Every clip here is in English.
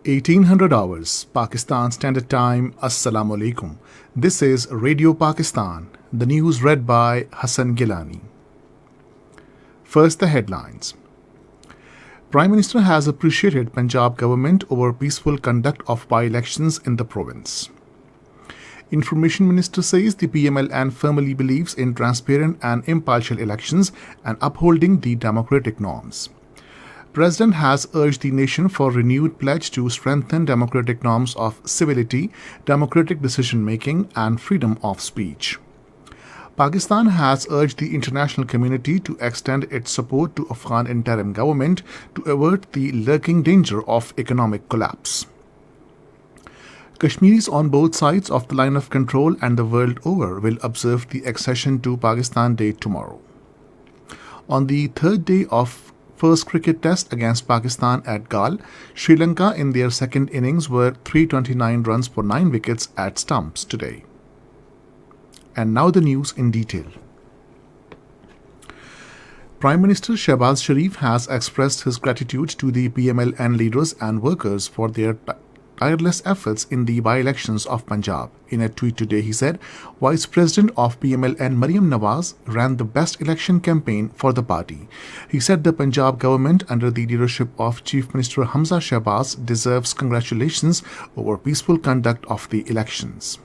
1800 hours, Pakistan Standard Time. Assalamu alaikum. This is Radio Pakistan. The news read by Hassan Gilani. First, the headlines. Prime Minister has appreciated Punjab government over peaceful conduct of by-elections in the province. Information Minister says the PMLN firmly believes in transparent and impartial elections and upholding the democratic norms. President has urged the nation for renewed pledge to strengthen democratic norms of civility, democratic decision-making and freedom of speech. Pakistan has urged the international community to extend its support to Afghan interim government to avert the lurking danger of economic collapse. Kashmiris on both sides of the line of control and the world over will observe the accession to Pakistan Day tomorrow. On the third day of first cricket test against Pakistan at Galle, Sri Lanka in their second innings were 329 runs for 9 wickets at stumps today. And now the news in detail. Prime Minister Shehbaz Sharif has expressed his gratitude to the PMLN leaders and workers for their tireless efforts in the by-elections of Punjab. In a tweet today, he said, Vice President of PMLN Mariam Nawaz ran the best election campaign for the party. He said the Punjab government under the leadership of Chief Minister Hamza Shehbaz deserves congratulations over peaceful conduct of the elections.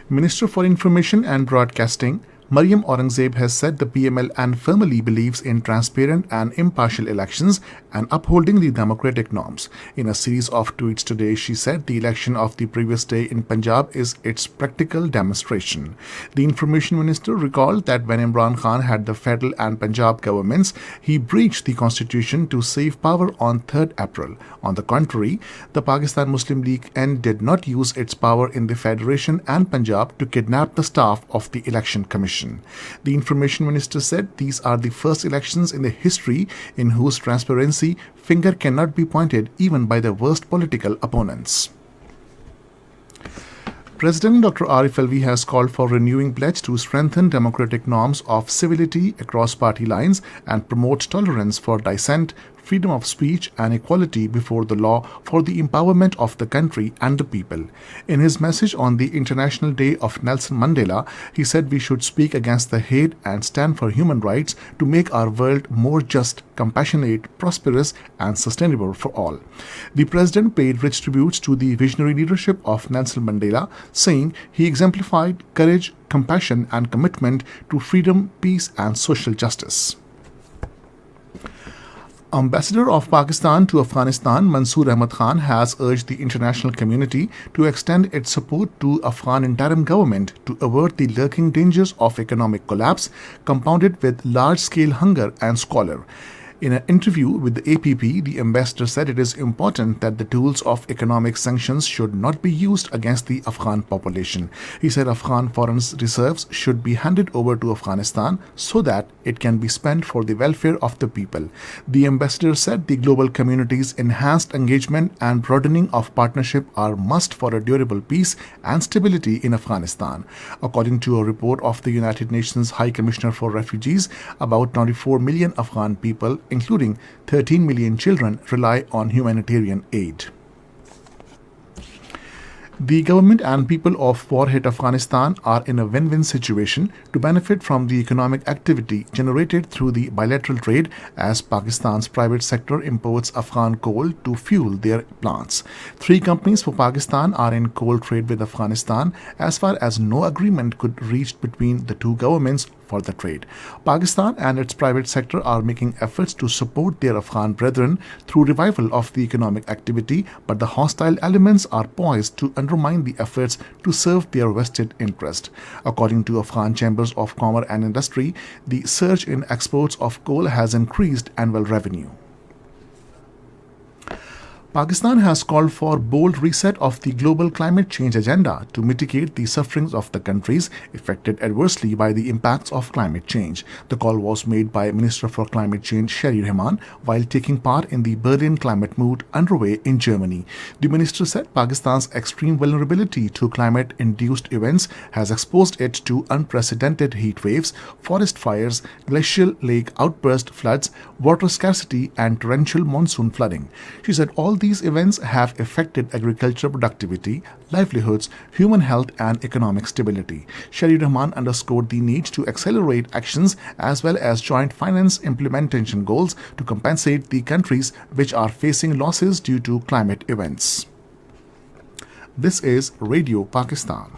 Minister for Information and Broadcasting Mariam Aurangzeb has said the PMLN firmly believes in transparent and impartial elections and upholding the democratic norms. In a series of tweets today, she said the election of the previous day in Punjab is its practical demonstration. The Information Minister recalled that when Imran Khan had the federal and Punjab governments, he breached the constitution to save power on 3rd April. On the contrary, the Pakistan Muslim League N did not use its power in the Federation and Punjab to kidnap the staff of the Election Commission. The Information Minister said these are the first elections in the history in whose transparency finger cannot be pointed even by the worst political opponents. President Dr. Arif Alvi has called for renewing pledge to strengthen democratic norms of civility across party lines and promote tolerance for dissent, freedom of speech and equality before the law for the empowerment of the country and the people. In his message on the International Day of Nelson Mandela, he said we should speak against the hate and stand for human rights to make our world more just, compassionate, prosperous and sustainable for all. The President paid rich tributes to the visionary leadership of Nelson Mandela, saying he exemplified courage, compassion and commitment to freedom, peace and social justice. Ambassador of Pakistan to Afghanistan Mansoor Ahmad Khan has urged the international community to extend its support to Afghan interim government to avert the lurking dangers of economic collapse compounded with large-scale hunger and squalor. In an interview with the APP, the ambassador said it is important that the tools of economic sanctions should not be used against the Afghan population. He said Afghan foreign reserves should be handed over to Afghanistan so that it can be spent for the welfare of the people. The ambassador said the global community's enhanced engagement and broadening of partnership are must for a durable peace and stability in Afghanistan. According to a report of the United Nations High Commissioner for Refugees, about 24 million Afghan people including 13 million children, rely on humanitarian aid. The government and people of war-hit Afghanistan are in a win-win situation to benefit from the economic activity generated through the bilateral trade as Pakistan's private sector imports Afghan coal to fuel their plants. 3 companies for Pakistan are in coal trade with Afghanistan as far as no agreement could be reached between the two governments for the trade. Pakistan and its private sector are making efforts to support their Afghan brethren through revival of the economic activity, but the hostile elements are poised to undermine the efforts to serve their vested interest. According to Afghan Chambers of Commerce and Industry, the surge in exports of coal has increased annual revenue. Pakistan has called for bold reset of the global climate change agenda to mitigate the sufferings of the countries affected adversely by the impacts of climate change. The call was made by Minister for Climate Change Sherry Rahman while taking part in the Berlin climate mood underway in Germany. The minister said Pakistan's extreme vulnerability to climate-induced events has exposed it to unprecedented heat waves, forest fires, glacial lake outburst floods, water scarcity, and torrential monsoon flooding. She said all these events have affected agricultural productivity, livelihoods, human health, and economic stability. Sherry Rahman underscored the need to accelerate actions as well as joint finance implementation goals to compensate the countries which are facing losses due to climate events. This is Radio Pakistan.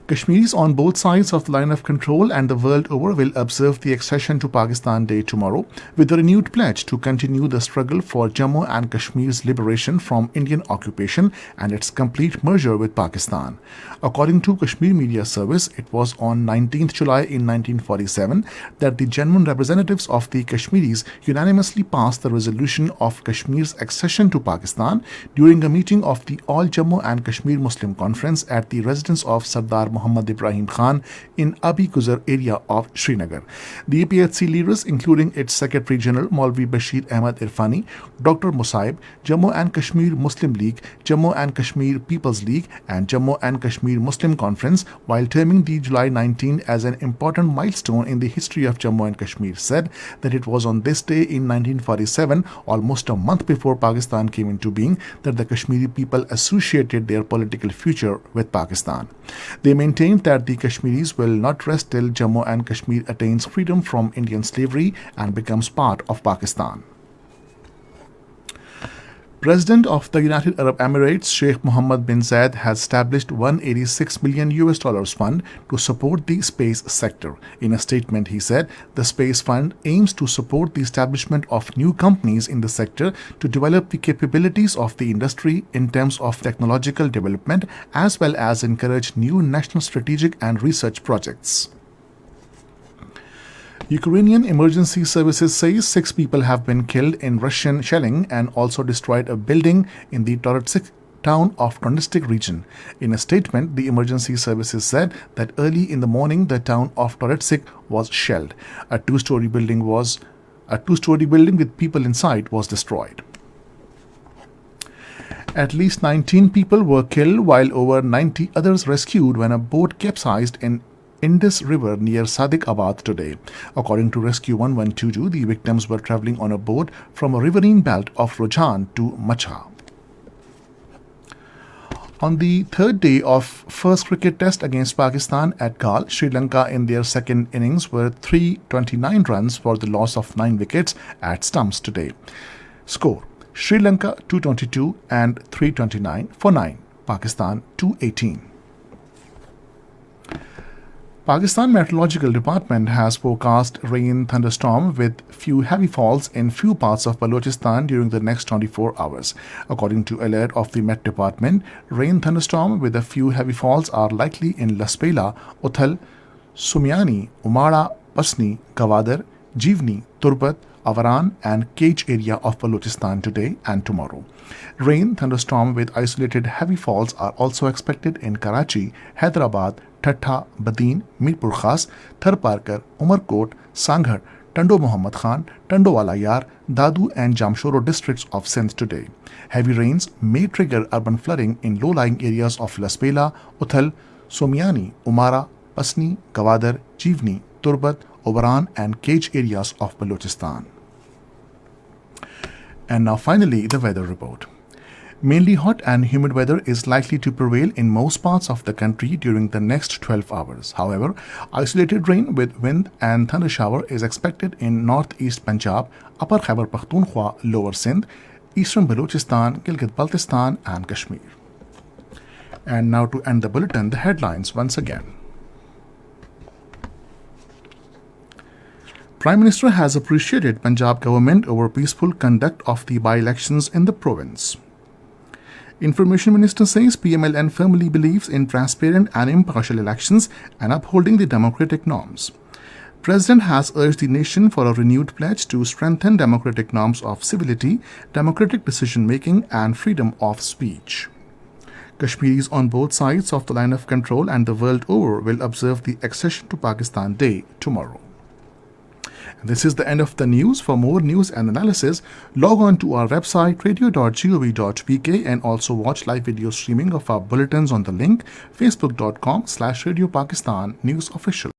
Kashmiris on both sides of the line of control and the world over will observe the accession to Pakistan Day tomorrow with a renewed pledge to continue the struggle for Jammu and Kashmir's liberation from Indian occupation and its complete merger with Pakistan. According to Kashmir Media Service, it was on 19th July in 1947 that the genuine representatives of the Kashmiris unanimously passed the resolution of Kashmir's accession to Pakistan during a meeting of the All Jammu and Kashmir Muslim Conference at the residence of Sardar Muhammad Ibrahim Khan in Abi Guzar area of Srinagar. The APHC leaders, including its Secretary General Maulvi Bashir Ahmad Irfani, Dr. Musaib, Jammu and Kashmir Muslim League, Jammu and Kashmir People's League, and Jammu and Kashmir Muslim Conference, while terming the July 19 as an important milestone in the history of Jammu and Kashmir, said that it was on this day in 1947, almost a month before Pakistan came into being, that the Kashmiri people associated their political future with Pakistan. They maintained that the Kashmiris will not rest till Jammu and Kashmir attains freedom from Indian slavery and becomes part of Pakistan. President of the United Arab Emirates, Sheikh Mohammed bin Zayed, has established $186 million fund to support the space sector. In a statement, he said the space fund aims to support the establishment of new companies in the sector to develop the capabilities of the industry in terms of technological development as well as encourage new national strategic and research projects. Ukrainian emergency services say 6 people have been killed in Russian shelling and also destroyed a building in the Toretsk town of Donetsk region. In a statement, the emergency services said that early in the morning the town of Toretsk was shelled. A two-story building with people inside was destroyed. At least 19 people were killed while over 90 others rescued when a boat capsized in Indus River near Sadiqabad today. According to Rescue 1122, the victims were traveling on a boat from a riverine belt of Rojan to Macha. On the third day of first cricket test against Pakistan at Galle, Sri Lanka in their second innings were 329 runs for the loss of 9 wickets at stumps today. Score: Sri Lanka 222 and 329 for 9, Pakistan 218. Pakistan Meteorological Department has forecast rain thunderstorm with few heavy falls in few parts of Balochistan during the next 24 hours. According to alert of the Met Department, rain thunderstorm with a few heavy falls are likely in Laspela, Uthal, Sumiani, Umara, Pasni, Gawadar, Jivni, Turbat, Avaran and Cage area of Balochistan today and tomorrow. Rain thunderstorm with isolated heavy falls are also expected in Karachi, Hyderabad, Thatta, Badin, Mirpur Khas, Tharparkar, Umarkot, Sanghat, Tando Muhammad Khan, Tandowala Yar, Dadu and Jamshoro districts of Sindh today. Heavy rains may trigger urban flooding in low-lying areas of Laspela, Uthal, Somiani, Umara, Pasni, Gawadar, Jivni, Turbat, Obaran and Cage areas of Balochistan. And now finally, the weather report. Mainly hot and humid weather is likely to prevail in most parts of the country during the next 12 hours. However, isolated rain with wind and thunder shower is expected in northeast Punjab, Upper Khyber Pakhtunkhwa, Lower Sindh, eastern Balochistan, Gilgit-Baltistan and Kashmir. And now to end the bulletin, the headlines once again. Prime Minister has appreciated Punjab government over peaceful conduct of the by-elections in the province. Information Minister says PMLN firmly believes in transparent and impartial elections and upholding the democratic norms. President has urged the nation for a renewed pledge to strengthen democratic norms of civility, democratic decision-making and freedom of speech. Kashmiris on both sides of the line of control and the world over will observe the Accession to Pakistan Day tomorrow. And this is the end of the news. For more news and analysis, log on to our website radio.gov.pk and also watch live video streaming of our bulletins on the link facebook.com/Radio Pakistan News Official.